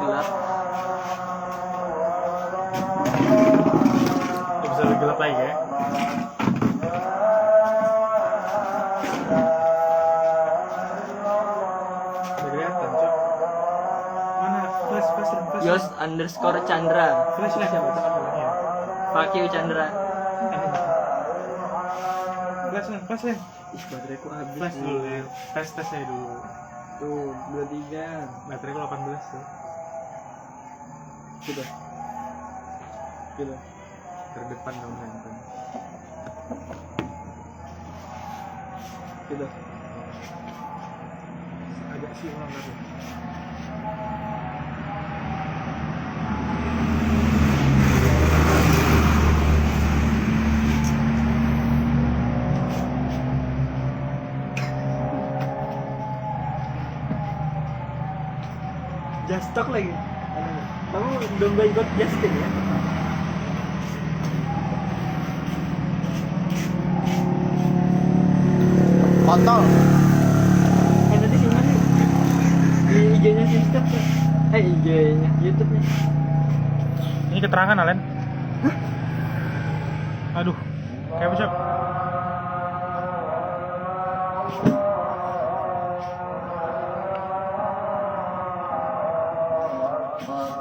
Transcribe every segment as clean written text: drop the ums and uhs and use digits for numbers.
gelap. Bisa lebih gelap lagi ya. Udah kelihatan, Cok. Mana flash. Yos_Chandra. Flash siapa? Ya. Fuck you Chandra. Flash. Ih, bateraiku habis. Flash dulu ya. Tes aja dulu. Tuh, 23. Bateraiku 18 tuh. Sudah. Terdepan dong handphone. Sudah. Agak silau tapi. Just talk lagi. Kamu domba ikut Justin ya? Kontol. Nanti simpan nih. Di IG-nya Sistem. IG-nya YouTube-nya. Ini keterangan Alen. Aduh. Kayak apa,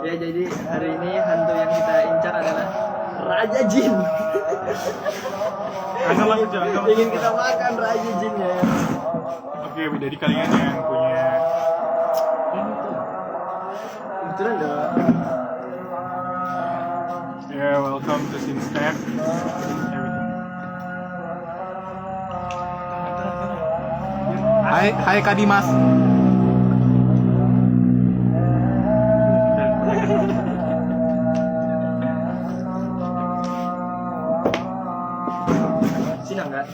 Ya, jadi hari ini hantu yang kita incar adalah Raja Jin. Anggap lah, Cok. Ingin kita makan Raja Jinnya. Oke, jadi kalian yang punya Ini tuh. Betulan dong. ya welcome to Sinstep. Hai Kak Dimas. Sini enggak?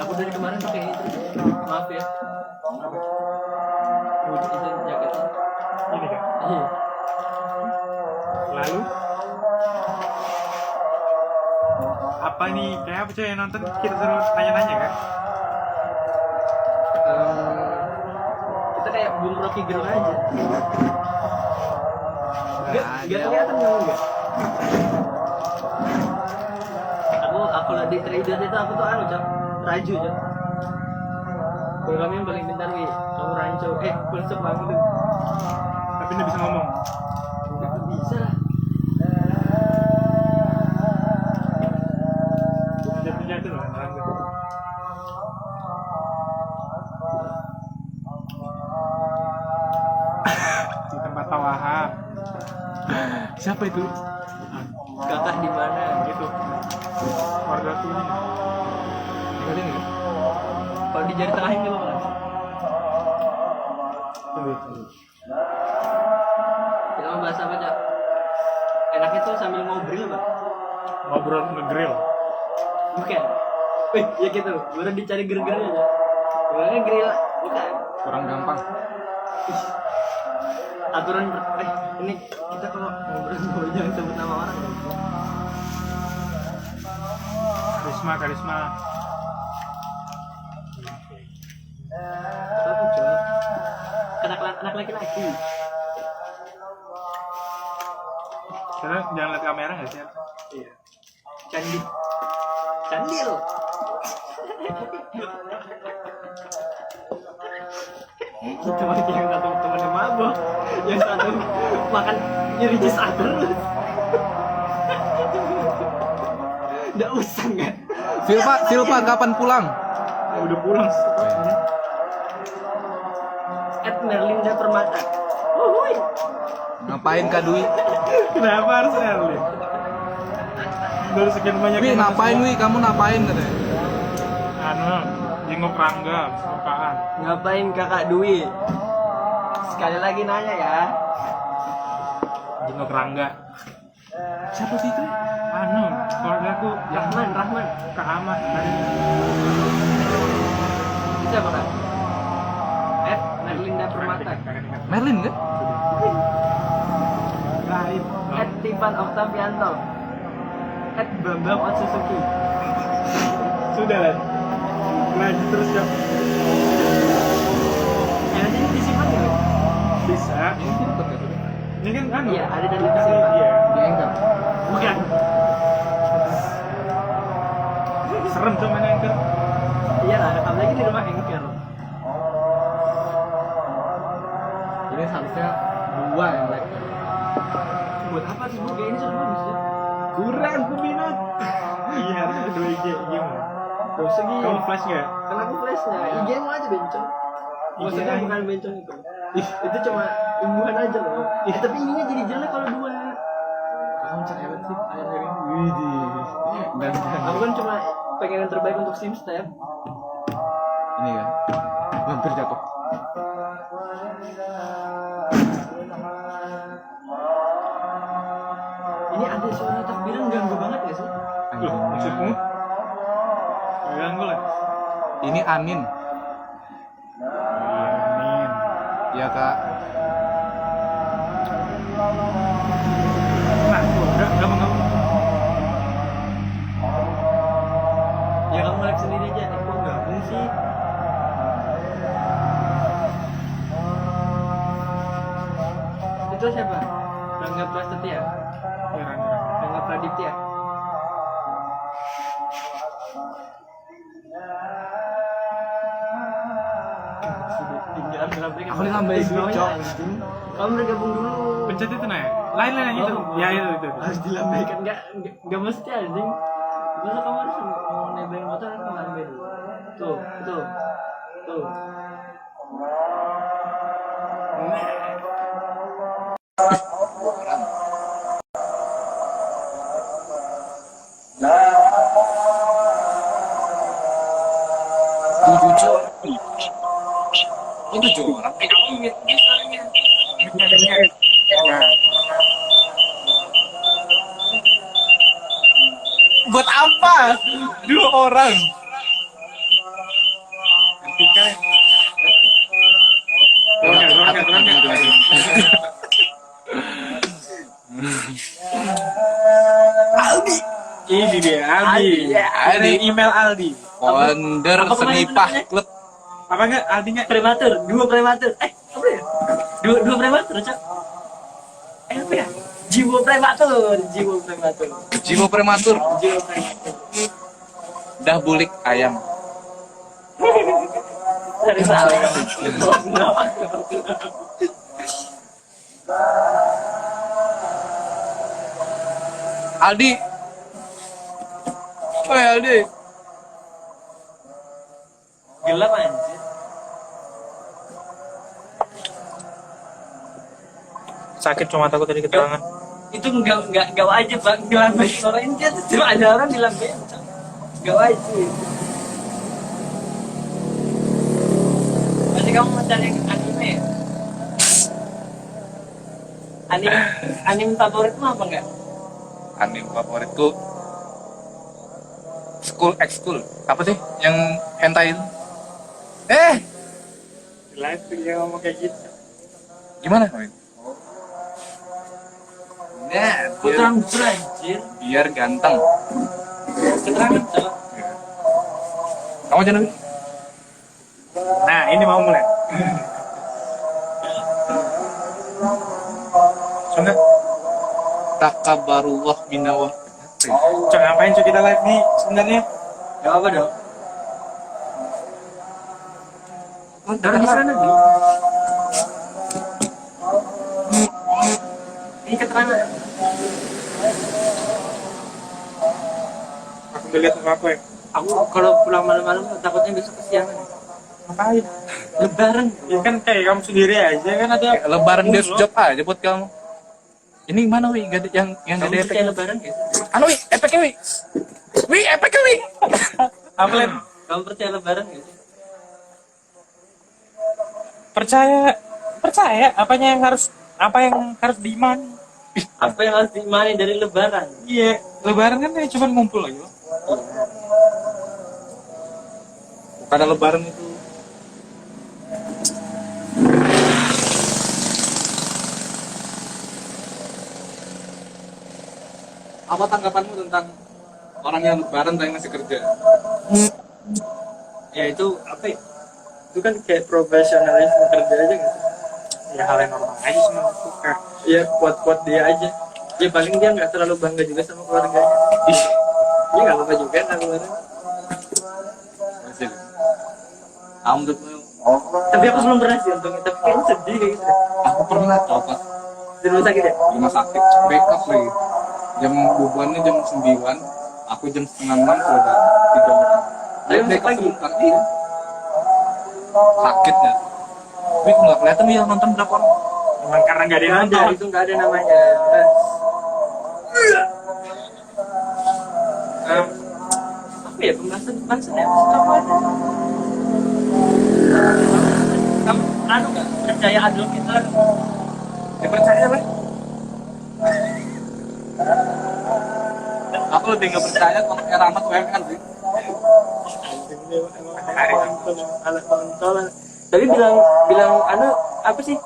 Aku dari kemarin pakai itu. Maaf ya. Itu jaketnya. Ini kan. Iya. Lalu apa nih? Kayak apa, Cok, yang nonton kita terus nanya-nanya kan? Kita kayak Bung Rocky Gerung aja. Gak kelihatan kamu enggak? Aku lagi trader itu aku tuh Cok. Raju, Cok. Kalau kami yang paling pintar nih, kamu rancu. Pulsuk banget tuh. Tapi dia bisa ngomong. Itu bisa lah. Jatuh loh, Rangga. Di tempat tawahan. Siapa itu? Kakak di mana? Gitu. Warga tuh ini. Kalian ya? Kalau di jari tengah ini apa? Tunggu. Kita mau bahas apa, Cok? Enaknya tuh sambil ngobrol, Pak. Ngobrol nge-grill. Bukan. Ya gitu. Baru dicari ger-gernya aja. Gimana grill? Bukan. Kurang gampang. Aturan ini kita kalau ngobrol jangan sebut nama orang. Karisma. Apa, Cok? Anak laki-laki. Karena jangan lihat kamera nggak sih? Iya. Candil. Kita makin yang satu temennya mabok, yang satu makan nyeri terus. Nggak usah nggak? Silva kapan pulang? Udah pulang. Merlinda Permata. Wuhui. Ngapain Kak Dwi? Kenapa harus Erlin? Dari sekian banyak. Wi ngapain Wi? Kamu ngapain katanya? Jenguk Rangga, apaan? Ngapain Kakak Dwi? Sekali lagi nanya ya. Jenguk Rangga. Siapa sih itu? Keluarga aku Rahman. Kak Ahmad. Siapa Kak? Merlinda Permata. Merlin kan? Gaib. Tivan Oktavianto. Bambang Otsusuki. Sudah lah. Lanjut terus, Cok. Ada yang disimpan nggak? Bisa. Ini cepet ya. Ini kan anu. Iya, ada dan disimpan. Iya. Di anchor. Bukan. Serem tuh main anchor. Iya lah, apalagi di rumah Anchor. Ini seharusnya 2 yang like. Buat apa sih bu? Kayak ini sudah bagus ya. Kurang peminat. Iya, harusnya 2 IG mah. Gak usah gitu. Kamu flash nggak? Karena aku flashnya, IG mau aja bencong. Maksudnya IG. bukan bencong itu. Itu cuma imbuhan aja loh. Tapi ininya jadi jelek kalau 2. Kamu cerewet sih akhir-akhir ini. Widih. Dan Aku kan cuma pengen yang terbaik untuk Simstep. ini kan hampir jatuh. Ini ada suara takbiran ganggu banget gak sih? Loh, maksudmu? Ganggu lah. Ini Anin. Amin. Ya kak. Nah, udah mau. Ya kamu live sendiri aja. Kok gabung sih? Itu siapa? Rangga Prasetya? Ya, Rangga. Rangga Pradipya? Tinggal grafiknya. Aku ditambahin dulu, Cok. Kamu udah gabung dulu. Pencet itu nah. Lain yang itu. Oh, Ya itu. Harus dilambaikan, nggak mesti anjing. Masa kamu harus mau nebeng motor harus ngambil dulu. Tuh. Buat apa? 2 orang. Ketika Aldi. ini dia Aldi. Ada email Aldi. Founder Apa Seni kemarin Pah namanya? Club. Apa enggak Aldi enggak? Prematur, 2 prematur. Apa ya? Dua prematur, Cak. Apa ya? Jiwa prematur. Jiwa prematur. Jiwa prematur. Dah bulik ayam. Dari salah. Aldi. Woi Aldi. Gelap anjir. Sakit cuma takut tadi keterangan. Itu enggak wajib bang dilambain orang dia tuh cuma ada orang dilambain enggak wajib. Berarti kamu mencari anime ya? Anime favoritmu apa enggak? Anime favoritku School X School. Apa sih yang hentai itu? Live dia ngomong kayak gitu. Gimana? Nah, Putra anjir. biar ganteng. Keterangan tuh. Kamu aja nih. Nah, ini mau mulai. Soalnya, Takabarullah minawah. Cok, ngapain cok kita live nih sebenarnya? Enggak apa dong. Dari sana nih. Ini keterangan. Aku udah lihat apa ya? Aku kalau pulang malam-malam takutnya besok kesiangan. Ngapain? Lebaran. Ya kan kayak kamu sendiri aja kan ada. Lebaran Umroh. desk job aja buat kamu. Ini mana wi? Gak ada yang Kamu gak ada efek. percaya lebaran gak? Anu wi, efeknya wi. Wi, efeknya wi. Apa Len? Kamu percaya lebaran gak? Percaya apa yang harus diimani. Apa yang harus diimani dari lebaran? Iya, lebaran kan cuma ngumpul aja. Karena lebaran itu apa tanggapanmu tentang orang yang lebaran tapi masih kerja? Ya itu apa ya? itu kan kayak profesionalisme kerja aja nggak sih? Ya hal yang normal aja sih menurutku. Kayak, Iya, kuat-kuat dia aja. Ya paling dia nggak terlalu bangga juga sama keluarganya. Iya nggak apa-apa juga kan keluarga. Masih. Menurut Tapi aku belum pernah sih untungnya. Tapi kayaknya sedih kayak gitu. aku pernah tau pas Di rumah sakit ya? di rumah sakit backup lagi. Jam bubuannya jam 9, aku jam setengah 6 sudah tidur. Tapi masuk Backup pagi? sebentar, iya. Sakit ya. Tapi aku nggak kelihatan ya nonton berapa orang. cuman karena nggak ada yang Nggak ada, nonton. itu nggak ada namanya. Apa ya pembahasan ya? Apa ada? Kamu anu nggak percaya Adolf Hitler? Ya percaya lah. Aku lebih nggak percaya kalau Rahmat UMR sih. Anak kontol. Tapi bilang anu apa sih?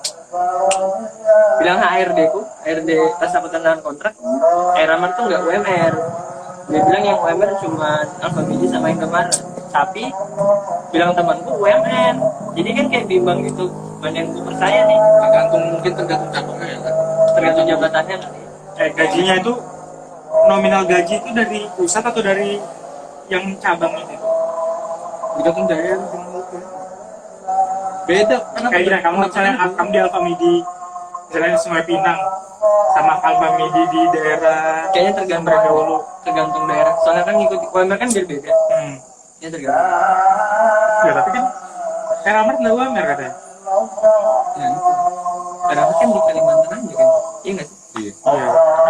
Bilang HRD ku, HRD pas aku tanda kontrak, Rahmat tuh nggak UMR. Dia bilang yang UMR cuma Alfamidi sama yang kemarin. Tapi bilang temanku UMR. Jadi kan kayak bimbang gitu. Mana yang ku percaya nih? Mungkin tergantung cabangnya ya kan. Tergantung jabatannya kali. Gajinya itu nominal gaji itu dari pusat atau dari yang cabang itu? Tergantung daerah. Beda. Kayak gini, kamu misalnya kamu di Alfamidi, misalnya Sungai Pinang, sama Alfamidi di daerah Kayaknya tergantung daerah. Soalnya kan ngikut UMR kan beda. Ya tergantung. Ya tapi kan Rahmat nggak UMR katanya. Ya, itu. Rahmat kan di Kalimantan aja kan. Iya nggak sih? Iya. Iya,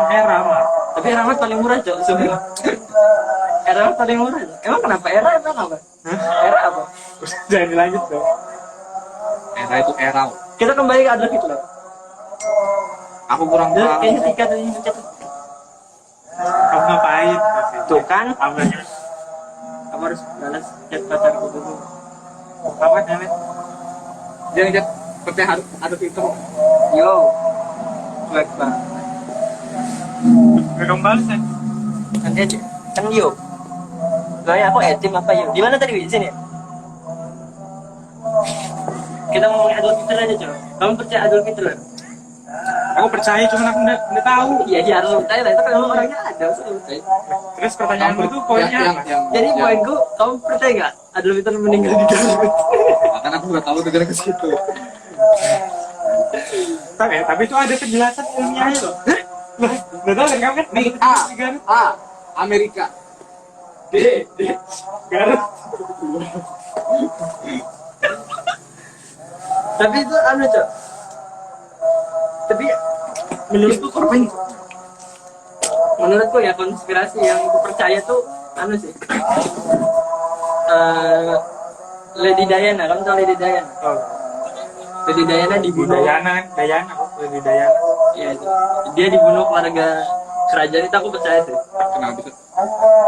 kan Rahmat. Tapi Rahmat paling murah cok sebenarnya. Rahmat paling murah. Cok. Emang kenapa? Emang apa? Era apa? Jangan dilanjut dong. Era itu era. Kita kembali ke Adolf Hitler. Aku kurang Dan paham. kayaknya tiga tadi mencet. Kamu ngapain? Tuh kan, Abangnya kamu harus balas chat pacarku dulu. apa namanya? Jangan percaya harus itu. Yo, cuek banget. Gak kamu balas ya? Nanti aja. Kan yo. Gaya aku etim apa yo? Di mana tadi di sini? Ya? Kita ngomongin Adolf Hitler aja coba. Kamu percaya Adolf Hitler? Aku percaya, cuman aku nggak tahu. Iya dia harus percaya lah. Itu kan memang orangnya ada, harus percaya. Terus pertanyaanmu itu poinnya apa? Jadi poinku, kamu percaya nggak Adolf Hitler meninggal di Garut? Karena aku nggak tahu negara ke situ. Tapi itu ada penjelasan ilmiahnya loh. Nggak tahu kan kamu kan? Nih A Amerika. D Garut. Tapi itu anu cok. Tapi menurutku korban. Menurutku ya konspirasi yang aku percaya tuh anu sih. Lady Diana, kamu tahu Lady Diana? Oh, Lady Diana dibunuh. Dayana, lebih Dayana. Iya itu. Dia dibunuh keluarga kerajaan itu aku percaya sih. Kenapa bisa?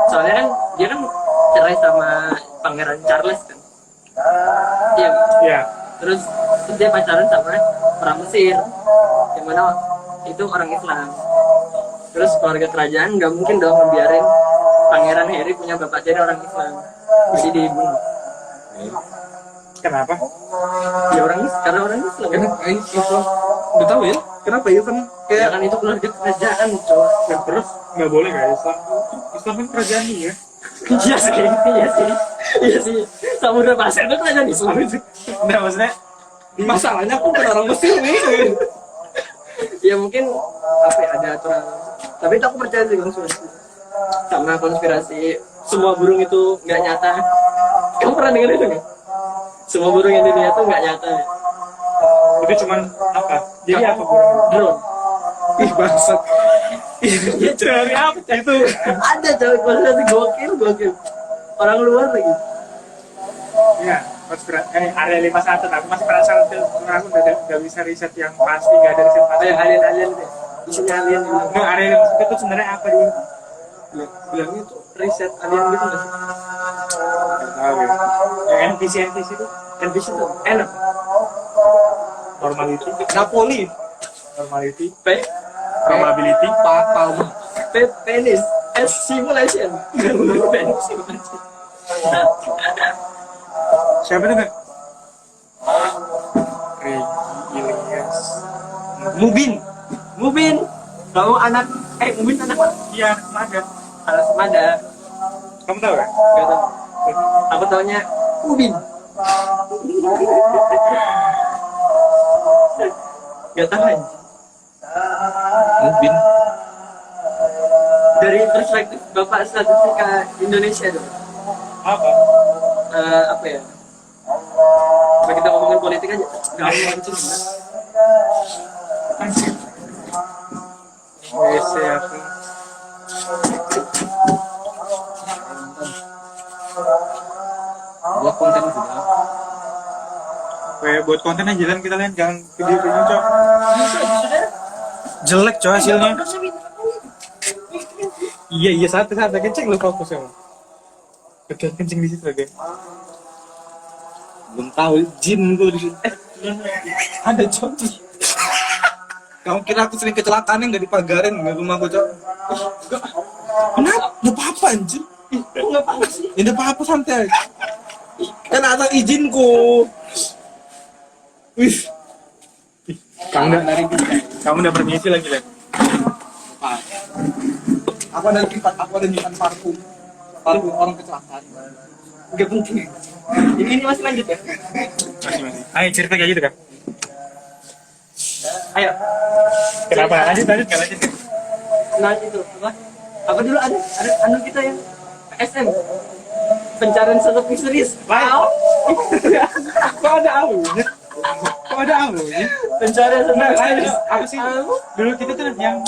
Soalnya kan dia kan cerai sama Pangeran Charles kan. Iya. Iya. Terus dia pacaran sama orang Mesir yang mana itu orang Islam. Terus keluarga kerajaan nggak mungkin dong ngebiarin Pangeran Harry punya bapak jadi orang Islam, jadi dibunuh. Kenapa? Ya karena orang Islam kan. Karena Islam udah tahu ya? Kenapa ya kan? Ya kan itu keluarga kerajaan cowok. Ya, terus nggak boleh nggak Islam? Islam kan kerajaan ya. Iya sih, iya sih. Samudra Pasir itu kerajaan Islam itu. Nggak maksudnya Masalahnya aku bukan orang Mesir nih. Ya mungkin apa ya, ada aturan. Tapi itu aku percaya sih konspirasi. Sama konspirasi semua burung itu nggak nyata. Kamu pernah dengar itu nggak? Semua burung yang di dunia itu nggak nyata. itu cuman apa? Jadi apa burung? Drone. Ih bangsat. Iya, Dari apa itu? ada cowok konspirasi gokil. Orang luar lagi. Ya, konspirasi area 51 aku masih penasaran tuh. Karena aku udah bisa riset yang pasti, nggak ada riset pasti. Kayak alien itu. Isinya alien gitu. Nah, area 51 itu sebenarnya apa dulu? Bilangnya tuh riset alien gitu nggak sih? Tahu ya. Yang NPC itu NPC tuh enak. normality, Napoli. normality, P probability, Palma. penis simulation. Penis simulation. siapa tuh nggak? Mubin. Kamu anak Mubin anak apa? Iya, ada. Anak Semada. Kamu tahu ya? Gak tau. Aku taunya Mubin. Gak tahu aja. Mubin. Dari perspektif Bapak statistika Indonesia dong. Apa? Apa ya? Coba kita ngomongin politik aja. Gak mau anjing. Anjir. WC aku. Buat konten juga. Buat konten aja dan kita lihat jangan video-video cok. Bisa. Jelek cok hasilnya. Iya satu kencing lu fokus ya. Betul kencing di situ lagi. Belum tahu jin tuh di situ. Ada cok. Kamu kira aku sering kecelakaan yang nggak dipagarin nggak rumah gue cok? Kenapa? Nggak apa-apa anjir. Nggak apa-apa sih. Ya nggak apa-apa santai aja. Kan atas izinku. Wih. Kamu udah permisi lagi Len. Aku ada nyimpan parfum orang kecelakaan. Gak penting. Ini masih lanjut ya? Masih. Ayo cerita kayak gitu kan. Ayo. Kenapa? Lanjut. Nah itu apa dulu ada anu kita yang SM pencarian sosok misterius. Wow. Kok ada alunya? Pencarian sosok misterius. Apa sih? Dulu kita tuh yang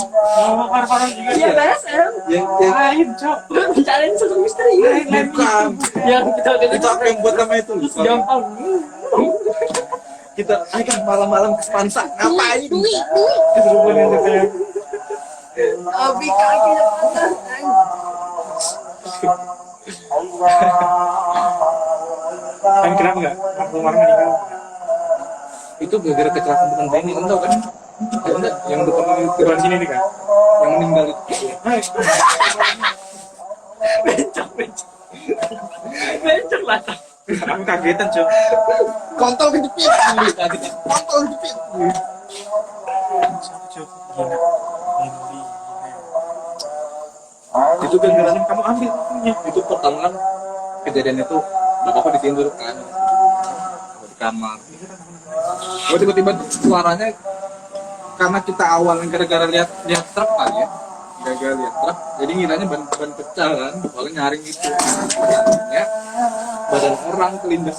mau horor juga. Iya SM. Yang Lain cok. Pencarian sosok misterius. bukan. Yang kita Itu apa yang buat nama itu? gampang. Kita kan malam-malam ke Spansa ngapain? Keserupan yang katanya. Tapi kakinya patah. Kan kenapa nggak? Aku kemarin meninggal. Itu gara-gara kecelakaan bukan Benny, kan tau kan? Ya, enggak, yang depan itu Depan sini nih kan. yang meninggal itu. Bencok lah. Aku kagetan cok. Kontol kejepit. Kontol kejepit. Satu cok. Gila. Itu gara-gara kamu ambil punya. Itu pertama kan kejadian itu bapakku ditindur kan di kamar. Oh, tiba-tiba suaranya karena kita awalnya gara-gara lihat truk kan ya, gara-gara lihat truk, jadi ngiranya ban pecah kan, soalnya nyaring itu, ya badan orang kelindes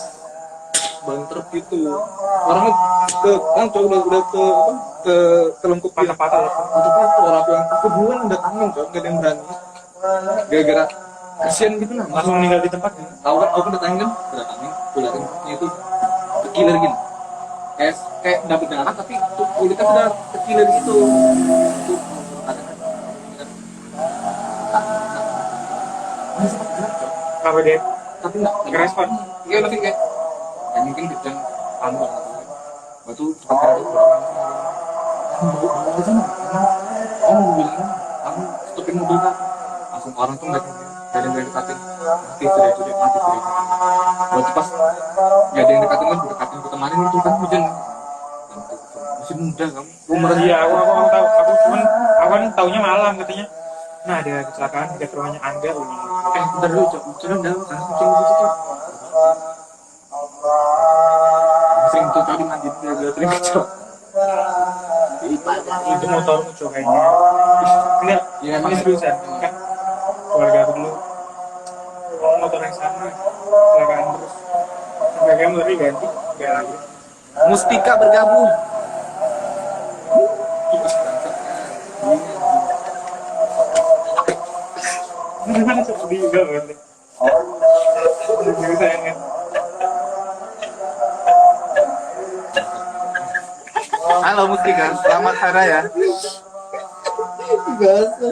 ban truk itu, orangnya kan udah ke telungkup Patah-patah. orang yang kebulan udah tangan kan, gak ada yang berani, gara-gara kasihan gitu lah, Langsung meninggal di tempat. aku udah tanya kan, kulitnya itu kekiler gini, kayak udah berdarah tapi kulitnya sudah kekiler gitu. Itu Apa dia? tapi nggak Ngerespon. iya tapi kayak mungkin kita anu batu cepat gerak itu mau bilang aku stopin mobil kan langsung orang tuh nggak dari dekatin mati waktu pas nggak ada yang dekatin ke kemarin itu kan hujan masih muda kamu umuran Iya, aku tahu. Aku kan taunya malam katanya. Nah, ada kecelakaan dekat rumahnya Angga. bentar dulu cok sudah dalam kan kucing itu cok sering tuh tadi mandi dia sering cok Itu motormu cok kayaknya. Enggak, ya emang ini seriusan. Kan keluarga aku dulu motor yang sama kecelakaan terus sampai kamu lari ganti enggak lagi. Mustika bergabung. Gimana cok juga berarti. Jadi sayangnya. Halo Mustika, selamat hari raya. Biasa.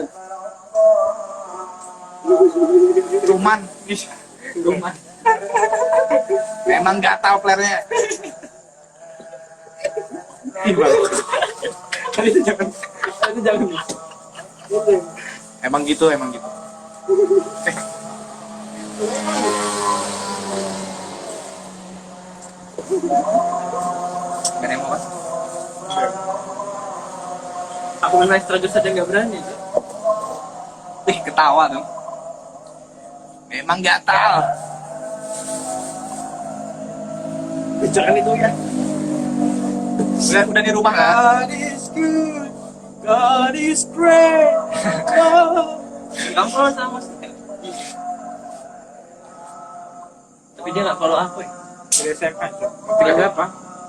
Cuman, emang nggak tahu playernya. Tiba. Itu jangan. Emang gitu. Gak nemu kan? Aku main Maestro Jus aja nggak berani. Ketawa dong. Memang gatal. Jangan itu ya. Udah di rumah kan? God is good, God is great. Kamu follow sama musik kan? Tapi dia nggak follow aku ya. Dari SMA tuh. Tidak berapa?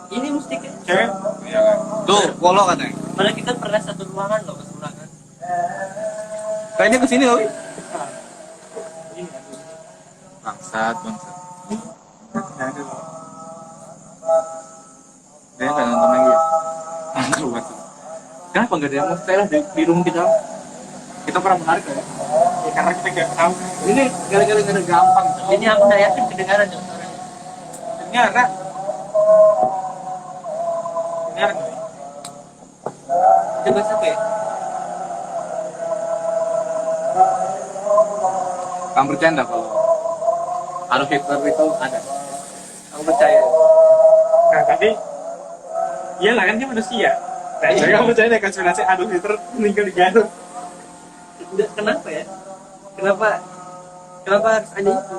Ini musiknya. Cewek? Iya kan. Tuh, follow katanya. Padahal kita pernah satu ruangan loh, keseruangan. Kayaknya kesini loh. Ini Bangsat. nggak ada loh. Dia nggak nonton lagi ya? Nggak buat. Kenapa nggak ada yang mau style di room kita? Kita pernah menarik ya? Ya karena kita nggak tahu. Ini gara-gara nggak ada gampang. Ini aku nggak yakin kedengaran dong. Ini anak. Ini anak. Coba siapa ya? Kamu bercanda kalau Adolf Hitler itu ada. Aku percaya. Nah tapi, iyalah kan dia manusia. Nah, Iya. kamu percaya deh konspirasi Adolf Hitler meninggal di Garut? Kenapa ya? Kenapa harus ada itu?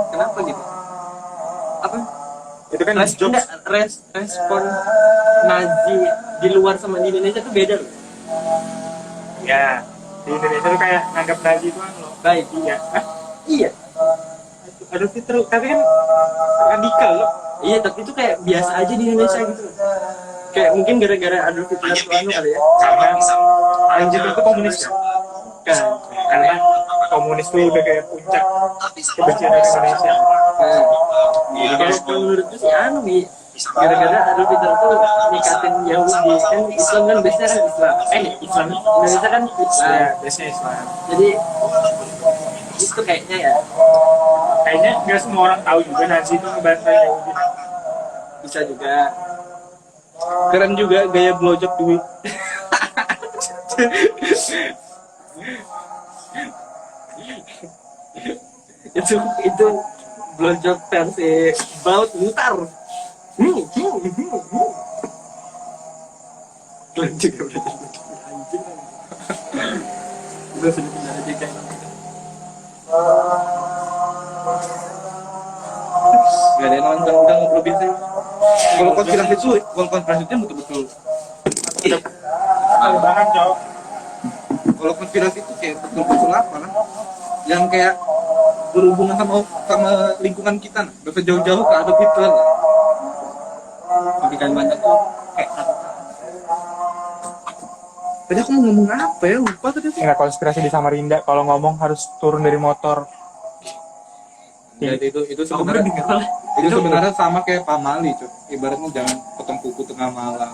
Kenapa gitu? Apa? Itu kan Enggak, jokes. respon Nazi di luar sama di Indonesia tuh beda loh. Ya, di Indonesia tuh kayak nganggap Nazi itu kan loh. Baik. Iya. Hah? Iya. Adolf Hitler, tapi kan radikal loh. Iya, tapi itu kayak biasa aja di Indonesia gitu. Kayak mungkin gara-gara Adolf Hitler tuh anu kali ya. Karena Adolf Hitler itu komunis kan? Kan. Karena komunis tuh udah kayak puncak kebencian dari Indonesia. Jadi kalau menurutku sih anu nih, gara-gara Adolf Hitler tuh nikatin Yahudi kan Islam kan biasanya kan Islam. Islam Indonesia kan Islam. Nah, biasanya Islam. Jadi itu kayaknya ya Kayaknya nggak semua orang tahu juga Nazi itu ngebantai Yahudi. bisa juga. Keren juga gaya blowjob duit. itu blowjob versi baut mutar. Lanjut ya udah anjing. Udah sudah pindah aja kayak. Gak ada yang nonton, udah ngobrol biasa. Kalau konspirasi itu betul-betul. Bahkan jauh. Kalau konspirasi itu kayak betul-betul apa lah? Yang kayak berhubungan sama lingkungan kita, nah. Gak usah jauh-jauh ke Adolf Hitler. Tapi kan banyak tuh kayak Tadi aku mau ngomong apa ya? Lupa tadi. Nggak konspirasi di Samarinda. Kalau ngomong harus turun dari motor. Jadi itu aku sebenarnya dengar lah. itu sebenarnya sama kayak pamali, cuy. Ibaratnya jangan potong kuku tengah malam.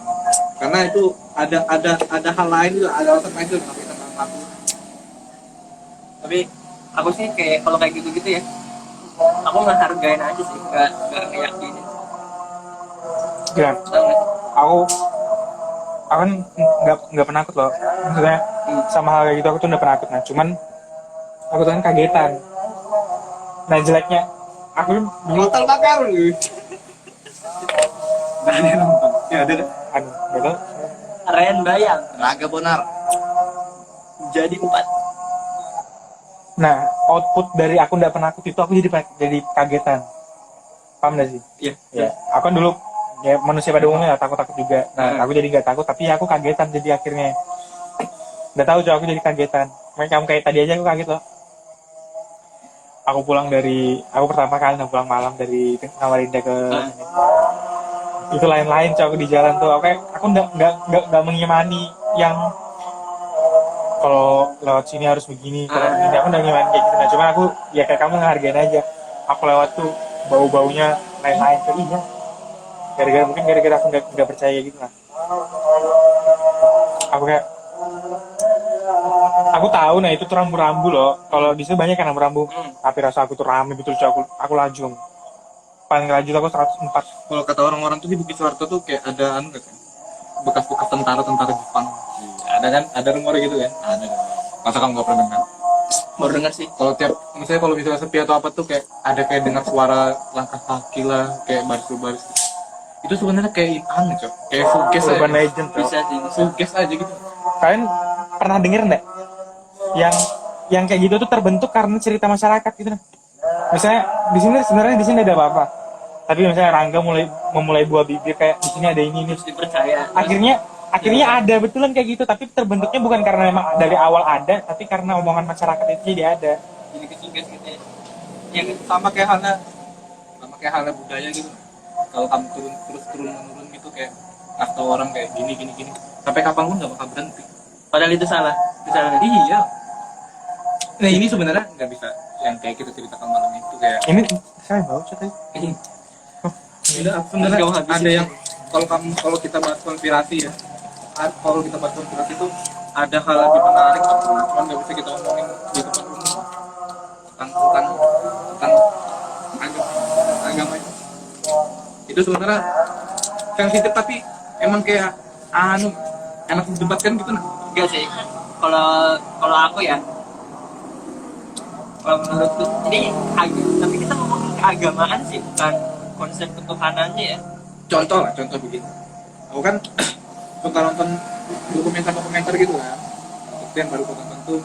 Karena itu ada hal lain juga, ada alasan lain juga kenapa kita nggak ngelakuin. Tapi aku sih kayak kalau kayak gitu-gitu ya, aku ngehargain aja sih, nggak ngeyakinin. Gila. Tahu nggak? Aku kan nggak penakut loh. Maksudnya sama hal kayak gitu aku tuh nggak penakut. Nah, cuman aku tuh kan kagetan. Nah, jeleknya aku dulu Total bakar lu. Nah, ada yang nonton. Ya ada. gitu. Ren bayang Raga Bonar. jadi 4. Nah, output dari aku nggak penakut itu aku jadi kagetan. Paham nggak sih? Iya. Ya, aku kan dulu ya manusia pada umumnya takut juga. Nah, aku jadi nggak takut, tapi aku kagetan jadi akhirnya. Nggak tahu aku jadi kagetan. Kamu kayak tadi aja aku kaget loh. Aku pertama kali pulang malam dari Samarinda ke itu lain-lain aku di jalan tuh. Aku nggak mengimani yang kalau lewat sini harus begini, kalau begini aku nggak ngimani kayak gitu. Nah, cuman aku ya kayak kamu ngehargain aja. Aku lewat tuh bau-baunya lain-lain tuh iya. Gara-gara aku nggak percaya gitu lah. Aku tahu nah itu tuh rambu-rambu loh. Kalau di sini banyak kan rambu-rambu. Tapi rasa aku tuh rame betul cuy. Aku laju. Paling laju aku 104. Kalau kata orang-orang tuh di Bukit Suharto tuh kayak ada kan? Bekas-bekas tentara Jepang. Ada kan? Ada rumor gitu kan? Ada. Masa kamu nggak pernah dengar? Baru dengar sih. Kalau misalnya sepi atau apa tuh kayak ada kayak dengar suara langkah kaki lah, kayak baris-baris. itu sebenarnya kayak aneh cok, kayak showcase Urban aja, Legend tuh. Bisa sih. showcase aja gitu. Kalian pernah denger nggak yang kayak gitu tuh terbentuk karena cerita masyarakat gitu nah. Misalnya di sini sebenarnya di sini ada apa-apa, tapi misalnya Rangga memulai buah bibir kayak di sini ada ini. Terus dipercaya. Akhirnya ada betulan kayak gitu, tapi terbentuknya bukan karena memang dari awal ada, tapi karena omongan masyarakat itu jadi ada. Jadi kesuges gitu ya. Yang sama kayak halnya budaya gitu. Kalau kamu turun menurun gitu kayak ngasih tau orang kayak gini sampai kapanpun nggak bakal berhenti. Padahal itu salah. Itu salah. Iya. Nah ini sebenarnya nggak bisa yang kayak kita ceritakan malam itu kayak. Ini saya bawa cetai. Tidak, sebenarnya ada yang kalau kita bahas konspirasi ya, kalau kita bahas konspirasi itu ada hal lebih menarik, cuman nggak bisa kita omongin di depan umum tentang agama itu sebenarnya sensitif tapi emang kayak enak didebatkan gitu nah. Enggak sih. Kalau aku ya, kalau menurutku ini tapi kita ngomongin keagamaan sih, bukan konsep ketuhanannya ya. Contoh begini, aku kan suka nonton dokumenter gitu kan. Itu yang baru aku tonton tuh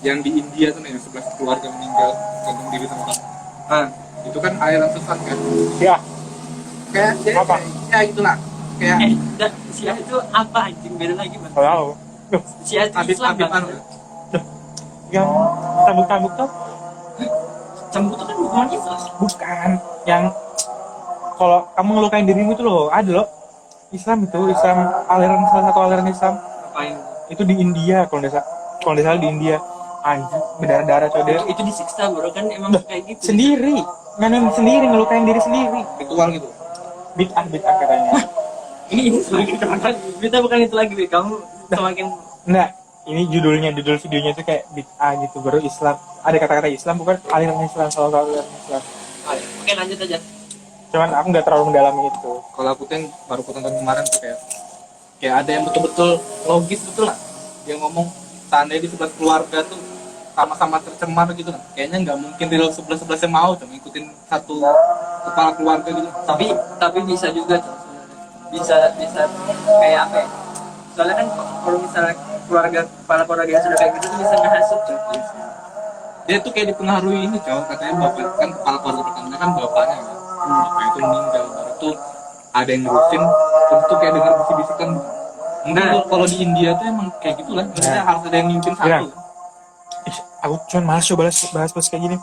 yang di India tuh yang 11 keluarga meninggal gantung diri sama kamu. Itu kan aliran sesat kan. Ya. Kayak jadi Apa? ya itulah kayak Syiah itu apa anjing, beda lagi bang. Tahu. Syiah itu Islam kan. Yang tabuk-tabuk tuh Cemburu itu kan bukan Islam. bukan yang kalau kamu ngelukain dirimu itu loh, ada loh Islam salah satu aliran Islam Ngapain? itu di India kalau nggak salah di India. Anjir, berdarah-darah coy dia. Itu disiksa bro, kan emang kayak gitu. Sendiri ngelukain diri sendiri. ritual gitu. Bid'ah katanya. Ini semakin terangkan. Kita bukan itu lagi, Bi. Kamu semakin Enggak, ini judul videonya itu kayak bid'ah gitu, baru Islam. Ada kata-kata Islam bukan aliran Islam, salah satu aliran Islam. oke, lanjut aja. Cuman aku nggak terlalu mendalami itu. Kalau aku tuh yang baru aku tonton kemarin tuh kayak ada yang betul-betul logis betul lah. Dia ngomong seandainya di 11 keluarga tuh sama-sama tercemar gitu lah. Kayaknya nggak mungkin di 11 yang mau cuma ngikutin satu kepala keluarga gitu. Tapi bisa juga tuh. Bisa kayak apa ya? Soalnya kan kalau misalnya kepala keluarga yang sudah kayak gitu tuh bisa ngehasut tuh. Dia tuh kayak dipengaruhi ini cowok, katanya bapak kan kepala keluarga pertamanya kan bapaknya kan. Bapak itu meninggal, baru tuh ada yang ngurusin, terus tuh kayak dengar bisik-bisikan. Mungkin kalau di India tuh emang kayak gitulah, maksudnya harus ada yang mimpin satu. Aku cuman malas coba bahas kayak gini.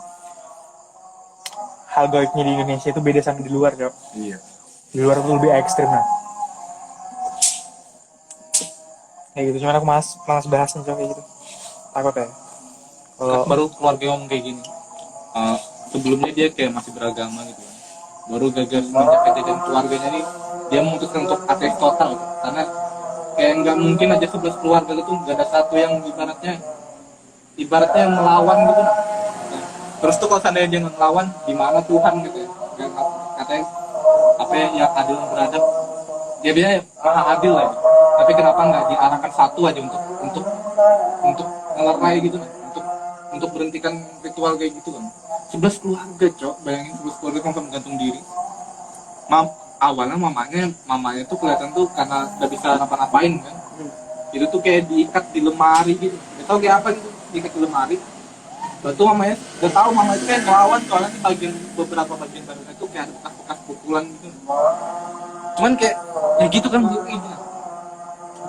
Hal gaibnya di Indonesia itu beda sama di luar, Cok. Iya. Di luar tuh lebih ekstrim lah. Kayak gitu, cuman aku malas bahasnya Cok, kayak gitu. Takut ya. Kalau Baru keluarga ngomong kayak gini. Sebelumnya dia kayak masih beragama gitu kan. Baru gagal semenjak kejadian keluarganya nih, dia memutuskan untuk ateis total gitu. Karena kayak nggak mungkin aja 11 keluarga itu nggak ada satu yang ibaratnya yang melawan gitu. Nah, terus tuh kalau seandainya dia ngelawan, di mana Tuhan gitu ya? Yang katanya apa ya, yang adil dan beradab, dia bilang maha adil lah. Gitu. Tapi kenapa nggak diarahkan satu aja untuk ngelerai gitu, nah? Untuk berhentikan ritual kayak gitu kan. 11 keluarga cok, bayangin 11 keluarga sampai menggantung diri. Awalnya mamanya tuh kelihatan tuh karena nggak bisa ngapa-ngapain kan. Itu tuh kayak diikat di lemari gitu. Gak tau kayak apa gitu, diikat di lemari. Lalu mamanya udah tahu mama itu kayak melawan, soalnya di beberapa bagian badannya itu kayak ada bekas-bekas pukulan gitu. Cuman kayak ya gitu kan gitu.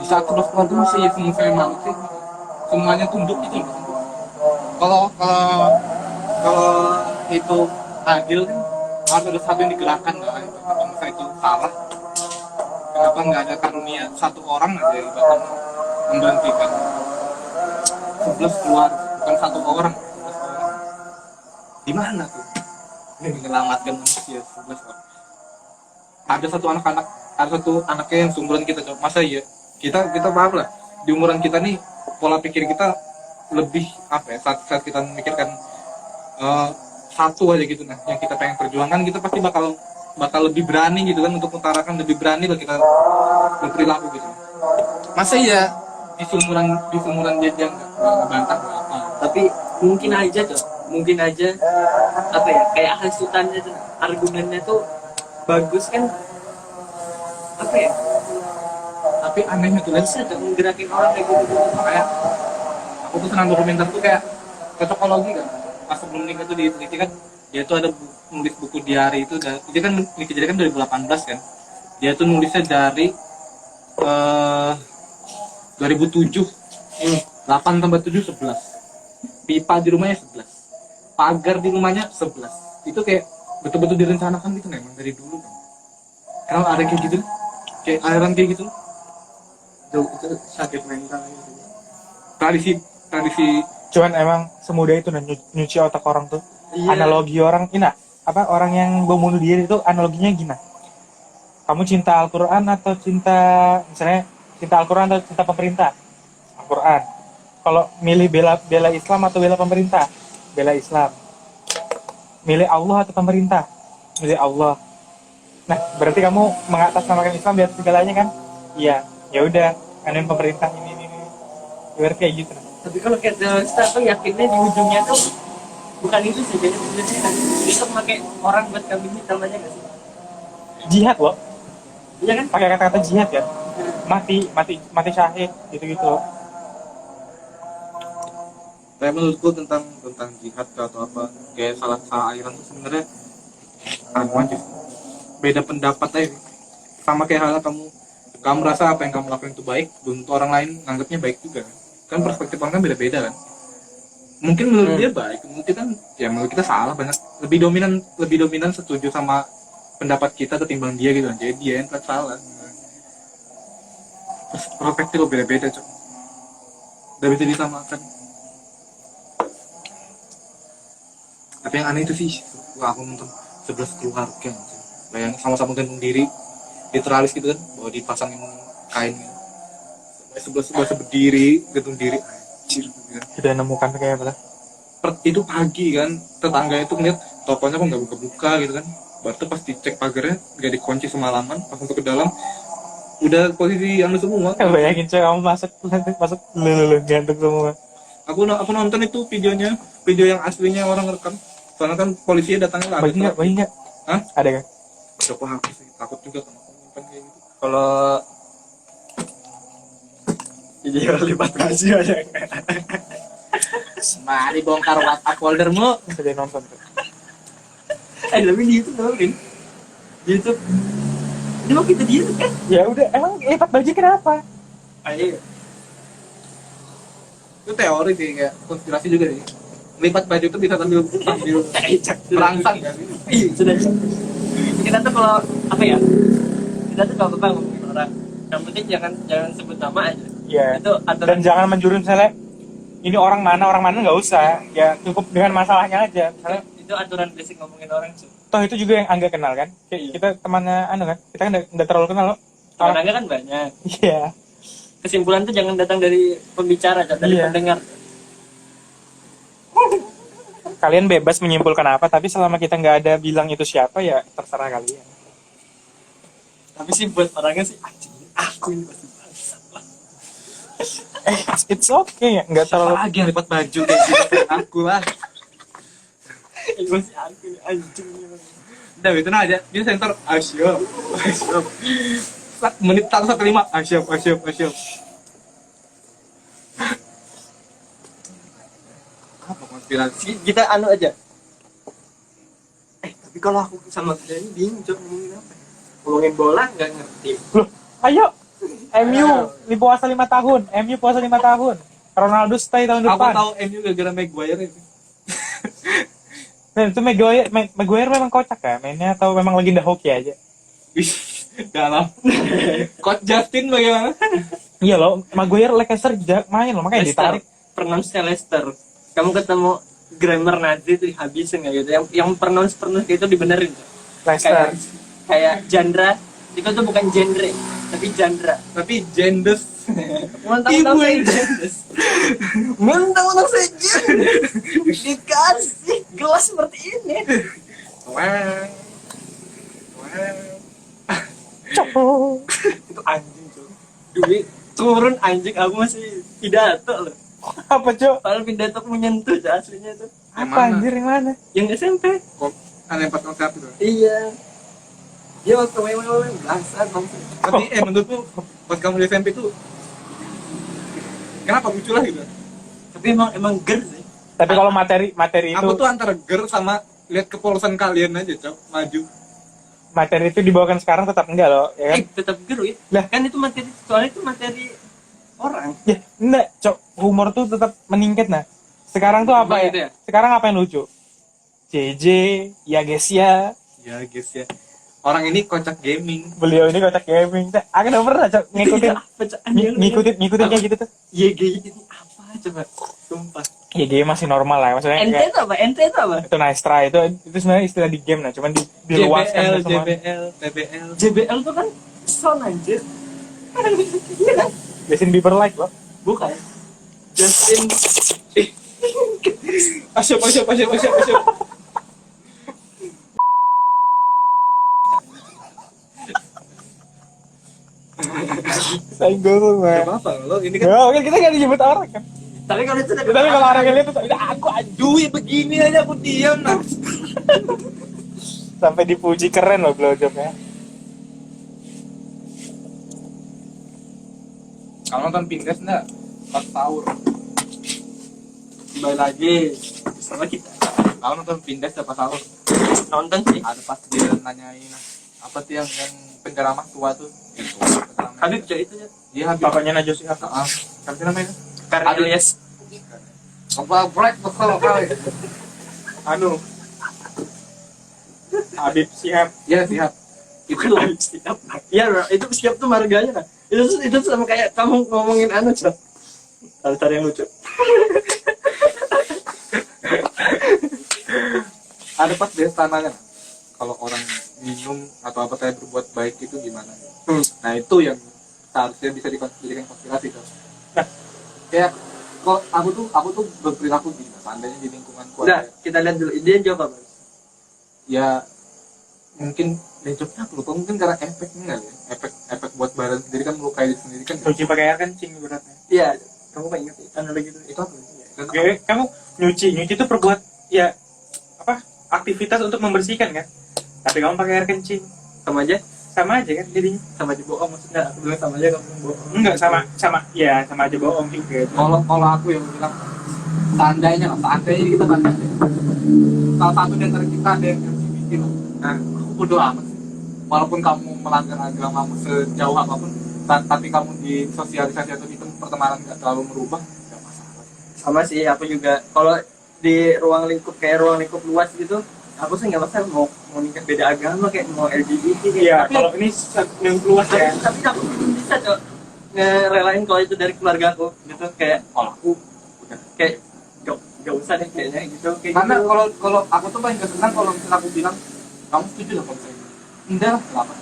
Di saat 11 keluarga masih ya semua manusia, semuanya tunduk gitu. Kalau itu adil kan harus ada satu yang digerakkan lah. Kalau misalnya itu salah, kenapa nggak ada karunia satu orang aja yang bakal memberhentikan 11 keluarga, bukan satu orang. Di mana tuh menyelamatkan manusia 11 orang? Ada satu anaknya yang seumuran kita, masa iya kita paham lah di umuran kita nih pola pikir kita lebih apa ya, saat kita memikirkan satu aja gitu, nah yang kita pengen perjuangkan, kita pasti bakal lebih berani gitu kan, untuk mengutarakan lebih berani lah kita berperilaku gitu. Masa iya di seumuran dia nggak bantah nggak apa. Tapi mungkin aja apa ya, kayak hasutannya tuh, argumennya tuh bagus kan. apa ya, Tapi anehnya tuh Les, bisa tuh menggerakin orang kayak gitu. kayak aku tuh senang dokumenter tuh kayak cocokologi kan. Pas sebelum nikah tuh diteliti kan, dia tuh ada nulis buku diary itu, dia kan kejadian kan 2018 kan. Dia tuh nulisnya dari 2007. 8 tambah 7 11. Pipa di rumahnya 11. Pagar di rumahnya 11. Itu kayak betul-betul direncanakan gitu memang dari dulu kan. Kalau ada kayak gitu, kayak aliran kayak gitu, Tuh, itu sakit mental gitu. tradisi Cuman emang semudah itu nyuci otak orang tuh. Iya. Analogi orang orang yang bom bunuh diri itu analoginya gimana? Kamu cinta Al-Quran atau misalnya cinta Al-Quran atau cinta pemerintah? Al-Quran. Kalau milih bela Islam atau bela pemerintah? Bela Islam. Milih Allah atau pemerintah? Milih Allah. Nah, berarti kamu mengatasnamakan Islam di atas segalanya kan? Iya. Ya udah, kanin pemerintah ini. Berarti kayak gitu. Tapi kalau kayak kita tuh yakinnya di ujungnya tuh bukan itu sih, jadi sebenarnya bisa memakai orang buat kambing hitam aja nggak sih? Jihad loh. Iya kan? Pakai kata-kata jihad kan? Mati syahid gitu-gitu loh. kayak menurutku tentang jihad atau apa, kayak salah aliran tuh sebenarnya anu aja sih. Beda pendapat aja. Sama kayak halnya kamu merasa apa yang kamu lakukan itu baik, belum tentu orang lain nganggapnya baik juga kan perspektif orang kan beda-beda kan. Mungkin menurut dia baik, mungkin kan ya menurut kita salah banget, lebih dominan setuju sama pendapat kita ketimbang dia gitu kan, jadi dia yang salah. Perspektif lo beda-beda cok, udah bisa disamakan. Tapi yang aneh itu sih, aku nonton 11 keluarga, yang sama-sama gantung diri, literalis gitu kan, bahwa dipasangin kain, sebelah berdiri, gantung diri, anjir. Sudah nemukan kayak apa lah? Itu pagi kan, tetangga itu ngeliat tokonya kok nggak buka-buka gitu kan, baru pas dicek pagarnya nggak dikunci semalaman, pas masuk ke dalam udah posisi anu semua. Bayangin coy, kamu masuk lu gantung semua. Aku nonton itu video yang aslinya orang rekam, soalnya kan polisinya datangnya nggak Bayi nggak? Hah? Ada kan? Udah aku hapus sih, takut juga kan kayak gitu. Kalau video lipat baju aja. Mari bongkar WhatsApp foldermu. Sudah nonton tuh. Tapi di YouTube tau kan? Di YouTube. Ini mau kita di YouTube kan? Ya udah, emang lipat baju kenapa? Ayo. Itu teori sih, kayak konspirasi juga sih. Lipat baju itu bisa sambil merangsang kan. Iya, sudah. Kita tuh kalau apa ya? Kita tuh kalau apa ngomongin orang, yang penting jangan sebut nama aja. Iya. Itu aturan. Dan jangan menjurus misalnya ini orang mana nggak usah. Ya cukup dengan masalahnya aja. Misalnya Itu aturan basic ngomongin orang sih. toh itu juga yang Angga kenal kan? Kayak kita temannya kan? Kita kan nggak terlalu kenal loh. Orangnya kan banyak. Iya. Kesimpulan tuh jangan datang dari pembicara, dari Iya. pendengar. Kalian bebas menyimpulkan apa, tapi selama kita nggak ada bilang itu siapa ya terserah kalian. Tapi sih buat orangnya sih anjing, aku ini pasti bangsat lah. It's okay ya, nggak terlalu. Lagi yang lipat baju kayak gitu, aku lah. Masih aku ini anjing ini. Udah itu aja, dia sensor asyik. Menit 1:05 asyik. Apa konspirasi? Kita anu aja. Tapi kalau aku sama dia ini bingung Cok, ngomongin apa? Ngomongin bola nggak ngerti. Loh, ayo. MU di puasa 5 tahun. MU puasa 5 tahun. Ronaldo stay tahun Aku depan. tahu MU gara-gara Maguire itu. Nah, itu Maguire memang kocak ya mainnya atau memang legenda hoki aja? Wih, dalam. Coach Justin bagaimana? Iya loh, Maguire Leicester main loh, makanya ditarik. Pronounce-nya Leicester. Kamu ketemu grammar Nazi itu dihabisin kayak gitu. Yang pronounce itu dibenerin. Cok. Leicester. Kayak genre itu tuh bukan genre, tapi genre. Tapi Gendes. Mentang-mentang saya gendes. Mentang-mentang saya gendes. Dikasih gelas seperti ini. Wah. Itu anjing tuh. Duit turun anjing, aku masih pidato loh. Apa Cok? Padahal pidato aku menyentuh Cok, aslinya tuh. Yang Apa mana? anjir yang mana? Yang SMP. Kok ada 4 konsep itu? Iya. Dia waktu main bangsat. Tapi menurutku pas kamu di SMP tuh kenapa muncul lah gitu? Tapi emang ger sih. Tapi kalau materi itu Aku tuh antara ger sama lihat kepolosan kalian aja, Cok, maju. materi itu dibawakan sekarang tetap enggak loh, ya kan? Tetap ger ya. Lah. Kan itu materi, soalnya itu materi orang. Ya, enggak, Cok. Humor tuh tetap meningkat nah. Sekarang tuh apa Emang ya? gitu ya? Sekarang apa yang lucu? JJ, ya guys ya. Ya, guys ya. Orang ini kocak gaming. Beliau ini kocak gaming. Aku udah pernah, Cok, ngikutin Apa, Cak? Anjing, ngikutin kayak gitu tuh. YG ini apa coba? Sumpah. Ya game masih normal lah, maksudnya NT kayak itu apa? NT itu apa? itu nice try itu sebenarnya istilah di game nah, cuman diluaskan ke semua. JBL. JBL tuh kan sound anjir. Iya kan? Justin Bieber like loh. Bukan. Justin Asyap. Saya guru Gak mah. apa-apa lo, ini kan Kan kita nggak disebut orang kan. tapi kalau itu Tapi kalau orang yang lihat tuh aku duit begini aja aku diam nah. sampai dipuji keren loh blowjobnya. Kalau nonton Pinggas enggak? Pas sahur. kembali lagi sama kita Kalau nonton Pinggas pas sahur. nonton sih. Ada pas dia nanyain apa tuh yang penceramah tua tuh. Itu. Habib Cak itu ya. Dia habis. Papanya Najwa Shihab. Siapa sih namanya? Karena Ilyas. Apa break betul kali. Anu Habib Shihab. Iya, siap. Itu siap. Iya, itu siap tuh marganya. Nah. Itu sama kayak kamu ngomongin anu, Cak. Altar yang lucu. Ada pas dia tananya kalau orang minum atau apa saya berbuat baik itu gimana? Nah itu yang seharusnya bisa dijadikan konspirasi kan. Nah, Kayak kok aku tuh berperilaku gini, seandainya di lingkunganku Udah, ada kita lihat dulu. Dia jawab apa? ya mungkin jawabnya aku lupa, mungkin karena efeknya kali ya. efek buat badan sendiri kan melukai diri sendiri kan. cuci pakai air kencing beratnya. Iya, kamu kan ingat analogi itu. Itu apa? Dan Kamu nyuci itu perbuat ya apa? Aktivitas untuk membersihkan kan. Tapi kamu pakai air kencing. Sama aja Kan jadinya. sama aja bohong maksudnya. Aku bilang sama aja kamu bohong. Enggak sama aja bohong juga. kalau aku yang bilang seandainya kita kan salah satu di antara kita ada yang LGBT loh. Nah, aku bodo amat sih. Walaupun kamu melanggar agamamu sejauh apapun, tapi kamu di sosialisasi atau di pertemanan nggak terlalu merubah, nggak masalah. Sama sih, aku juga kalau di ruang lingkup kayak ruang lingkup luas gitu, aku sih nggak masalah mau nikah beda agama kayak mau LGBT kayak. Iya, Tapi- kalau ini yang luas ya. tapi aku belum bisa Cok ngerelain kalau itu dari keluarga aku gitu kayak Kalau aku udah. kayak gak usah deh kayaknya gitu kayak Karena gitu. kalau aku tuh paling gak senang kalau misalnya aku bilang kamu setuju lah kalau saya enggak lah, kenapa?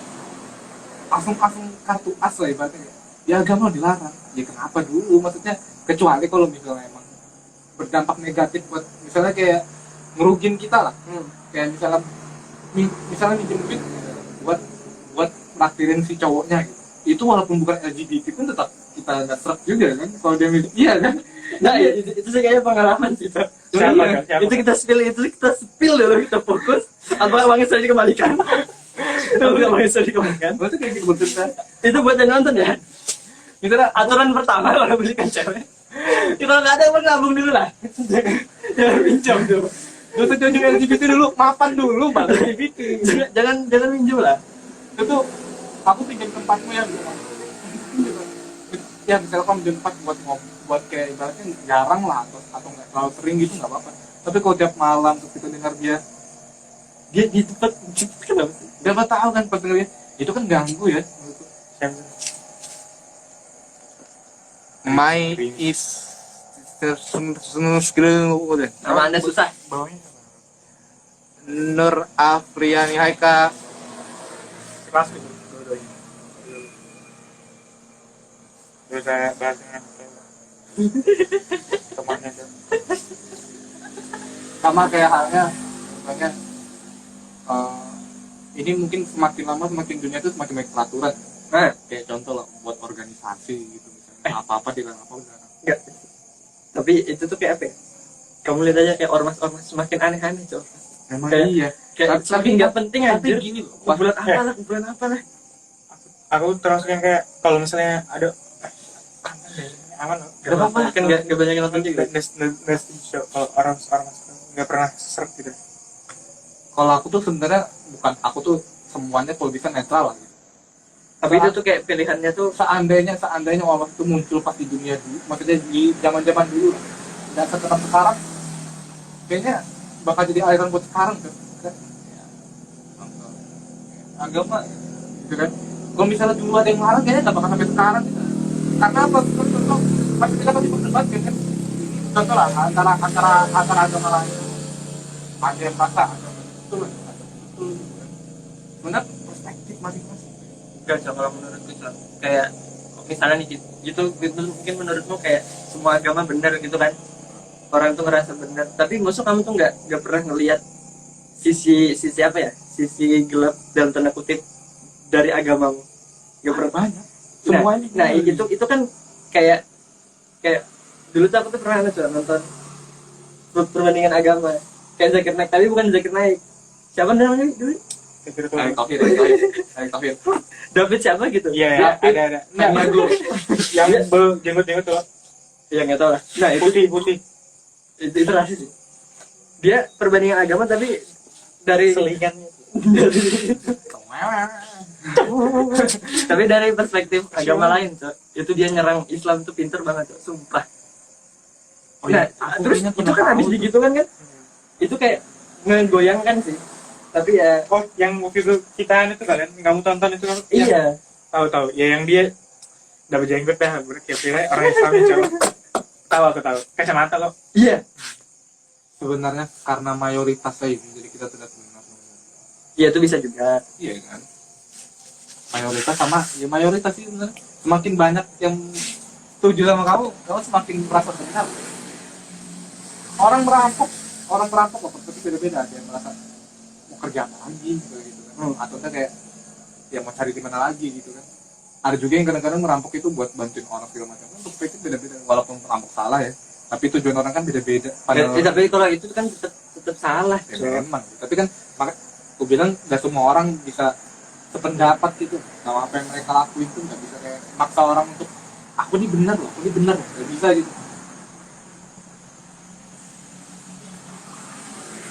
Langsung kartu as lah ibaratnya. Ya agama dilarang. Ya kenapa dulu? Maksudnya kecuali kalau misalnya emang berdampak negatif buat misalnya kayak ngerugin kita lah. Kayak misalnya minjem duit buat naktirin si cowoknya gitu. Itu walaupun bukan LGBT pun tetap kita nggak serap juga kan kalau dia minjem. Iya kan? Nah, itu sih kayaknya pengalaman sih Cok. Siapa, Iya, Kak? Siapa? itu kita spill dulu, kita fokus apa uangnya sudah dikembalikan. Itu uangnya sudah dikembalikan. Berarti kayak gitu bercerita. Itu buat yang nonton ya. Misalnya Aturan pertama kalau belikan cewek, ya, kalau nggak ada yang nabung dulu lah. Jangan pinjam dulu. gak usah jauh LGBT dulu, mapan dulu baru LGBT. Jangan minjem lah. Itu aku pinjam tempatmu ya gitu. Ya misalnya kamu pinjam tempat buat kayak ibaratnya jarang lah atau nggak terlalu sering gitu nggak apa-apa. Tapi kalau tiap malam terus kita dengar dia Di tempat kenapa sih? dapat tahu kan pas dengar dia itu kan ganggu ya. My is udah. Nama Anda susah. Bawahnya Nur Afriani Haika. kelas gitu dua-duanya. Terus saya bahasnya temannya tuh. Sama kayak halnya misalnya ini mungkin semakin lama semakin dunia tuh semakin banyak peraturan. Nah, Kayak contoh lah buat organisasi gitu misalnya apa-apa dilarang apa udah. enggak. Tapi itu tuh kayak apa ya? Kamu lihat aja kayak ormas-ormas semakin aneh-aneh, Cok. Emang Kayak- iya. Tapi nggak penting tapi aja. gini loh. Bulan apa lah, bulan apa lah. Aku termasuk yang kayak kalau misalnya ada aman loh. Gak apa-apa, kan nggak banyak yang nonton juga. Nggak setuju kalau orang nggak pernah seret gitu. Kalau aku tuh sebenarnya bukan aku tuh semuanya kalau bisa netral lah. Gitu. Tapi itu tuh kayak pilihannya tuh Seandainya Ormas itu muncul pas di dunia dulu, maksudnya di zaman dulu lah. Dan setelah sekarang, kayaknya bakal jadi aliran buat sekarang kan. Ya, agama, gitu kan. Kalau misalnya dulu ada yang larang, kayaknya nggak bakal sampai sekarang. Gitu. Karena apa? Contoh, masih kita masih berdebat kan. Contoh lah, antara agama lain. Ada yang merasa agama itu benar perspektif masing-masing. enggak Cok, kalau menurutku Cok. Kayak misalnya nih gitu mungkin menurutmu kayak semua agama benar gitu kan, orang tuh ngerasa benar, tapi maksud kamu tuh nggak pernah ngelihat sisi apa ya, sisi gelap dalam tanda kutip dari agamamu, nggak pernah. Banyak. Semuanya. Nah itu kan kayak dulu tuh aku tuh pernah nonton perbandingan agama kayak Zakir Naik, tapi bukan Zakir Naik, siapa namanya dulu, Erick Thohir. David siapa gitu. Iya, ada. Nah, Yang jenggot tuh. ya nggak tahu lah. Nah Putih. itu rasis sih. Dia perbandingan agama tapi dari Selingannya. tapi dari perspektif agama lain Cok. Itu dia nyerang Islam tuh pinter banget Cok, sumpah. Oh iya, Nah, aku terus kayaknya itu pernah kan tahu habis tuh. digitu kan itu kayak ngegoyangkan sih, tapi ya Oh, yang waktu itu kita itu kalian kamu tonton itu kan? iya. Tahu. Ya yang dia dapat jenggot dah, kira orang Islam cowok. Tahu. Kacamata lo. Iya, Sebenarnya karena mayoritas aja, jadi kita tidak benar. iya itu bisa juga. Iya kan? Mayoritas sih benar. Semakin banyak yang setuju sama kamu semakin merasa benar. Orang merampok apa tapi beda-beda. Ada yang merasa mau kerja apa lagi gitu kan. Atau kayak ya mau cari di mana lagi gitu kan. Ada juga yang kadang-kadang merampok itu buat bantuin orang segala macam. Untuk perspektif beda-beda. Walaupun merampok salah ya, tapi tujuan orang kan beda-beda. Tapi kalau itu kan tetap salah Ya, Cok. memang. Tapi kan aku bilang nggak semua orang bisa sependapat gitu sama apa yang mereka lakuin tuh, nggak bisa kayak maksa orang untuk aku ini benar loh, nggak bisa gitu.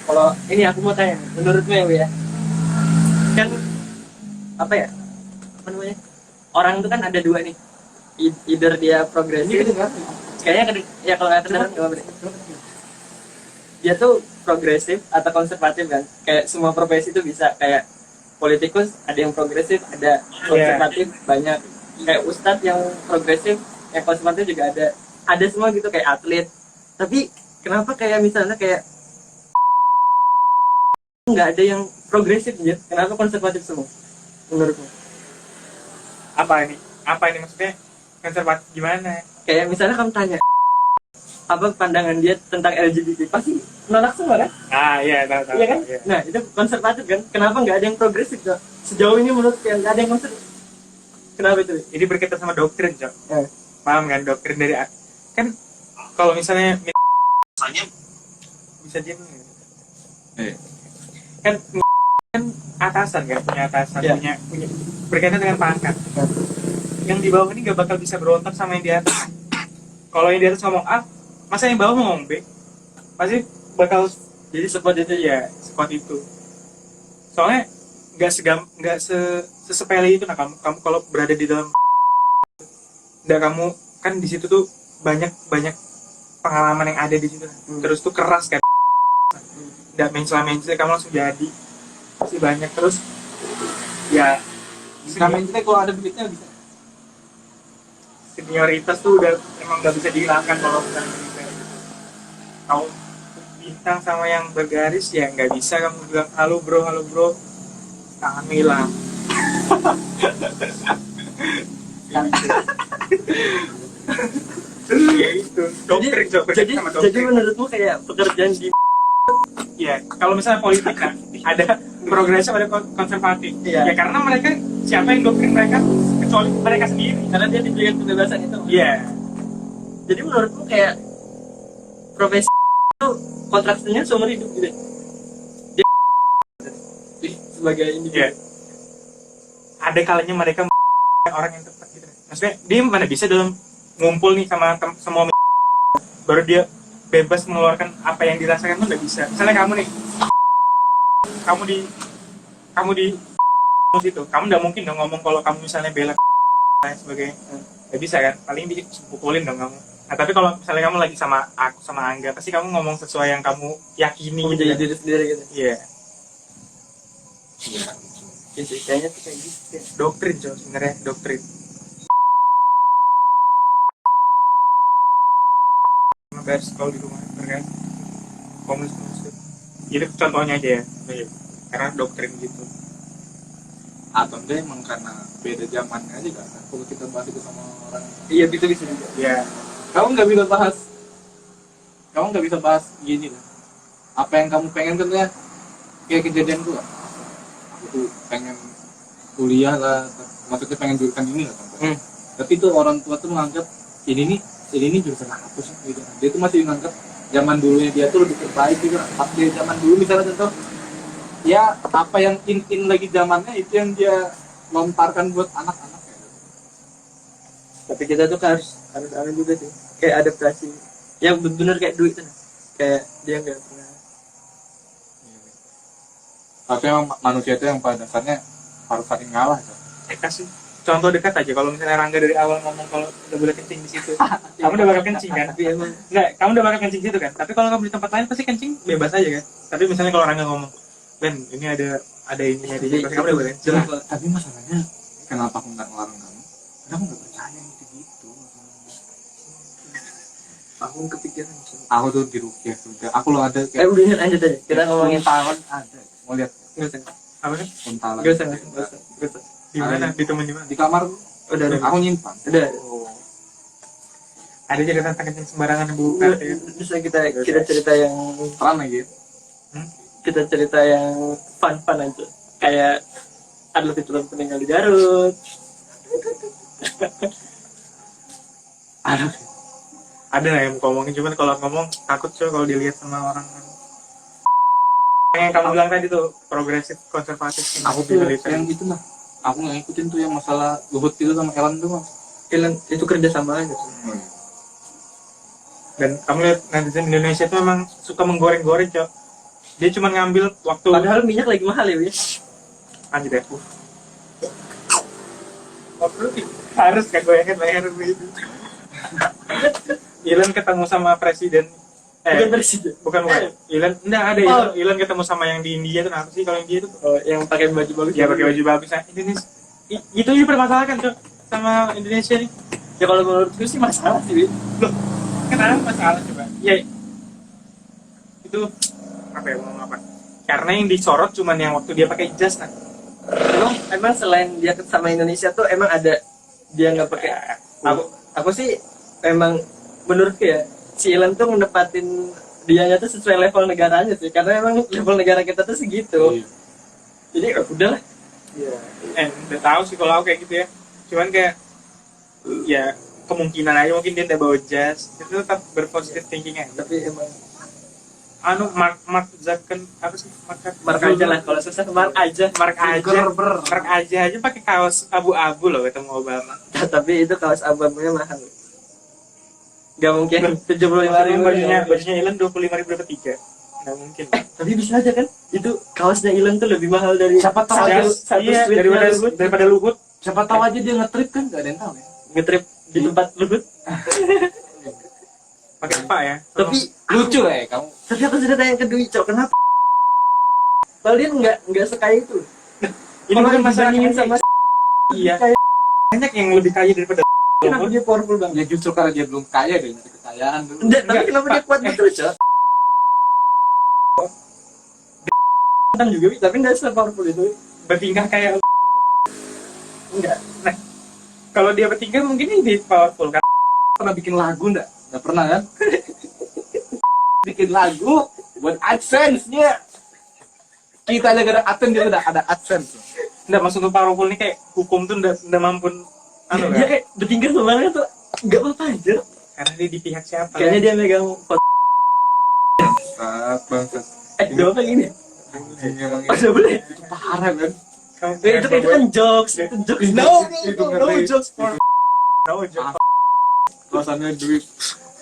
Kalau ini aku mau tanya, menurutmu ya, Bu, ya, kan apa ya, apa namanya, orang itu kan ada dua nih, either dia Ini progresif, kedengaran kayaknya ya kalau nggak kedengeran nggak apa-apa. Dia tuh progresif atau konservatif kan, kayak semua profesi itu bisa, kayak politikus ada yang progresif, ada konservatif, banyak, kayak ustadz yang progresif, yang konservatif juga ada semua gitu, kayak atlet. Tapi kenapa kayak misalnya kayak nggak ada yang progresif ya, kenapa konservatif semua menurutmu? Apa ini maksudnya konservatif gimana? Kayak misalnya kamu tanya apa pandangan dia tentang LGBT, pasti nolak semua kan? Iya, tahu. Iya kan? Nah itu konservatif kan? Kenapa nggak ada yang progresif Cok? Sejauh ini menurut kayak nggak ada yang konservatif. Kenapa itu? Ini berkaitan sama doktrin, Cok. Paham kan doktrin dari kan kalau misalnya bisa jadi kan atasan kan, punya atasan, Iya. punya berkaitan dengan pangkat. Yang di bawah ini gak bakal bisa berontak sama yang di atas. Kalau yang di atas ngomong A, masa yang bawah ngomong B, pasti bakal jadi sekuat itu ya, sekuat itu. Soalnya nggak sesepele itu. Nah kamu kalau berada di dalam, kamu kan di situ tuh banyak pengalaman yang ada di situ. Terus tuh keras kan, nggak mencela kamu langsung jadi pasti banyak. Terus ya mencela kalau ada duitnya bisa. Senioritas tuh udah emang nggak bisa dihilangkan kalau misalnya kamu bintang sama yang bergaris ya nggak bisa kamu bilang halo bro tangan hilang. Ya itu doktrin sama Jadi menurutmu kayak pekerjaan di ya kalau misalnya politik kan ada progresif ada konservatif. Iya. Ya karena mereka siapa yang doktrin mereka kecuali mereka sendiri. karena dia diberikan kebebasan itu. Iya. Jadi menurutmu kayak profesi itu kontraknya seumur hidup gitu. Dia sebagai ini. Iya. Ada kalanya mereka orang yang tepat gitu. Maksudnya dia mana bisa dalam ngumpul nih sama semua baru dia bebas mengeluarkan apa yang dirasakan tuh nggak bisa. Misalnya kamu nih, kamu di situ, kamu nggak mungkin dong ngomong kalau kamu misalnya bela dan sebagainya, nggak bisa kan? Paling dipukulin dong kamu. Nah tapi kalau misalnya kamu lagi sama aku sama Angga, pasti kamu ngomong sesuai yang kamu yakini gitu. Menjadi Kan? diri sendiri gitu. Iya. Iya sih, kayaknya tuh kayak gitu. Doktrin coy, sebenarnya doktrin. Bayar sekolah di rumah terkait komunis itu. Itu contohnya aja ya. Karena doktrin gitu. Atau enggak emang karena beda zamannya aja kan? Kalau kita bahas itu sama orang, Iya, itu bisa juga. Ya, kamu nggak bisa bahas gini lah. Apa yang kamu pengen kan ya? Kayak kejadian gua. Aku tuh pengen kuliah lah, maksudnya pengen jurusan ini lah contohnya. Tapi itu orang tua tuh menganggap ini nih jurusan apa sih gitu. Dia tuh masih menganggap zaman dulunya dia tuh lebih terbaik gitu. Pas dia zaman dulu misalnya contoh, ya apa yang in lagi zamannya itu yang dia lontarkan buat anak-anak ya. Tapi kita tuh harus ada juga sih, kayak adaptasi. Yang benar kayak duit tuh, kayak dia nggak pernah. Tapi emang manusia itu yang pada dasarnya harus saling ngalah ya. kasih contoh dekat aja. Kalau misalnya Rangga dari awal ngomong kalau udah boleh kencing di situ, kamu udah bakal kencing kan? Tapi emang Enggak, kamu udah bakal kencing situ kan? Tapi kalau kamu di tempat lain pasti kencing bebas aja kan? Tapi misalnya kalau Rangga ngomong, Ben, ini ada ini, pasti kamu udah boleh kencing. jelas Nah, banget. tapi masalahnya kenapa aku nggak ngelarang kamu? Karena aku nggak percaya gitu. Aku kepikiran. Aku tuh di Rukiah sudah. Aku lo ada kayak Udah lanjut aja. Kita ngomongin tahun ada. Mau lihat nggak usah, Apa kan? untalan. nggak usah, nggak usah. Di mana? Di temen di mana? Di kamar. Udah. Aku nyimpan. Udah. Ada cerita tentang kencing sembarangan Bu Karte kan? Bisa kita cerita yang Terang lagi. kita cerita yang fun aja. Kayak atlet itu meninggal di Garut. Ada lah yang ngomongin, cuman kalau ngomong takut coy kalau dilihat sama orang. Yang kamu bilang tadi tuh progresif konservatif. Aku tuh yang itu lah. Aku nggak ngikutin tuh yang masalah Luhut itu sama Ellen tuh mas. Kalian itu kerja sama aja. Dan kamu lihat netizen Indonesia tuh memang suka menggoreng-goreng coy. Dia cuma ngambil waktu. Padahal minyak lagi mahal ya, Wis. Anjir ya. Harus gak goyangin leher begitu. Elon ketemu sama presiden. Bukan presiden. Bukan. Elon, enggak ada Elon ketemu sama yang di India tuh apa sih kalau yang dia tuh? Oh, yang pakai baju bagus. Ya pakai baju bagus. Nah, Indonesia. Itu dipermasalahkan tuh sama Indonesia nih. Ya kalau menurutku sih masalah sih, Wis. Loh, kenapa masalah coba? Ya itu apa ya ngomong apa? Karena yang disorot cuman yang waktu dia pakai jas nah. Emang selain dia sama Indonesia tuh emang ada dia nggak pakai. Aku sih emang menurutku ya si Elon tuh menepatin dianya tuh sesuai level negaranya sih, karena emang level negara kita tuh segitu. Jadi udahlah. Iya. Udah tahu sih kalau aku kayak gitu ya. Cuman kayak ya kemungkinan aja mungkin dia udah bawa jas. Itu tetap berpositif thinking aja. Tapi emang Mark Zuckerberg apa sih? Mark aja lah, kalau susah Mark aja pakai kaos abu-abu loh ketemu Obama. Tapi itu kaos abu-abunya mahal. Gak mungkin 75.000 bajunya Elon 25.000 dapat 3. Gak mungkin. Tapi bisa aja kan? Itu kaosnya Elon tuh lebih mahal dari Siapa tahu satu iya, tweetnya daripada Luhut. Siapa tahu aja dia nge-trip kan nggak ada yang tahu ya. ngetrip di tempat Luhut. Pakai apa ya? Tapi Lucu ya kamu. tapi aku sudah tanya ke Dwi, Cok, kenapa? Kalau dia nggak sekaya itu. Ini bukan masalah dibandingin sama iya. Banyak yang lebih kaya daripada kenapa dia powerful banget? Ya justru karena dia belum kaya deh, nyari kekayaan dulu. Enggak, tapi kenapa dia kuat betul, Cok? Kan juga, tapi nggak se-powerful itu. bertingkah kayak Enggak. nah kalau dia bertingkah mungkin ini powerful kan. Pernah bikin lagu nggak? Nggak pernah kan? Bikin lagu buat AdSense-nya. Kita aja gak ada AdSense, dia udah ada AdSense. Nggak maksud tuh powerful nih kayak hukum tuh nggak mampu Dia kan? kayak bertingkah sebenarnya tuh nggak apa-apa aja. Karena dia di pihak siapa? Kayaknya dia megang Bangsat. doang kayak gini. Masa boleh? Parah kan? Itu kan jokes, itu jokes. No jokes for. No joke. Rasanya duit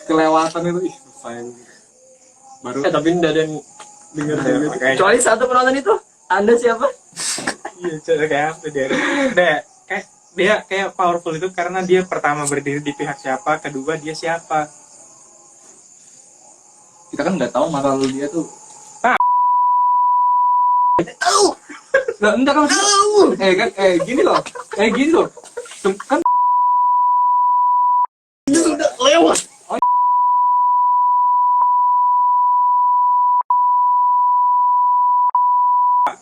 kelewatan itu ih selesai. Baru Tapi enggak ada yang denger Iya, gitu. makanya. Kecuali satu penonton itu. Anda siapa? Iya, cara kayak apa dia? Udah, kayak dia kayak powerful itu karena dia pertama berdiri di pihak siapa, kedua dia siapa. kita kan nggak tahu masa lalu dia tuh. Tahu. Nggak, enggak kan maksudnya. Kan gini loh. Gini loh. Kan Itu sudah lewat.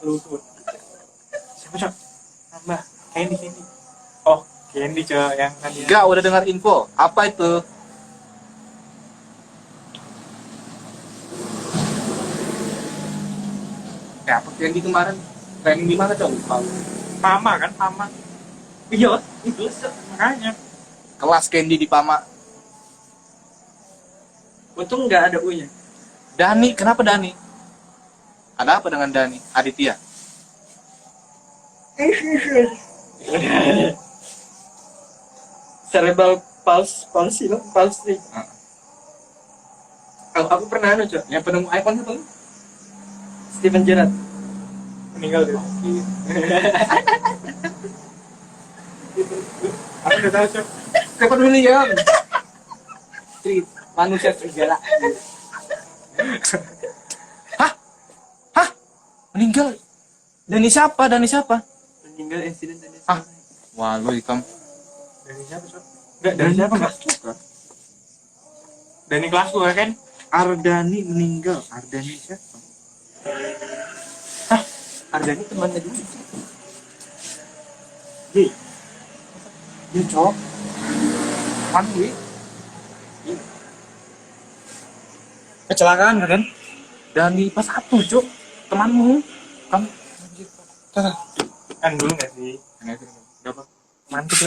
Lu tuh. Siapa, Cok? Nambah. Candy. Oh, Candy, Cok, yang kan dia. enggak udah dengar info. Apa itu? Ya, apa yang di kemarin training di mana coba? Mama kan, Mama. Iya, itu Makanya. Kelas Candy di Pama. untung nggak ada U-nya. Dani, kenapa Dani? Ada apa dengan Dani? Aditya. Cerebral palsy. Ah. Aku pernah anu, Cok. Yang penemu iPhone itu? Steven Gerrard. Meninggal dia. Aku udah tahu, Cok. Kepedulian. Manusia serigala. Hah? Meninggal? Dani siapa? Meninggal insiden tadi. Ah. Wah, lu ikam. Dari siapa, Cok? Enggak, dari siapa, Mas? Dari kelas gua kan? Ardani meninggal. Ardani siapa? Ardani temannya dulu. Dia cowok. Mana gue? Kecelakaan kan? Dani pas satu, Cok. Temanmu. Kamu Kan dulu nggak sih? berapa? Mantep ya.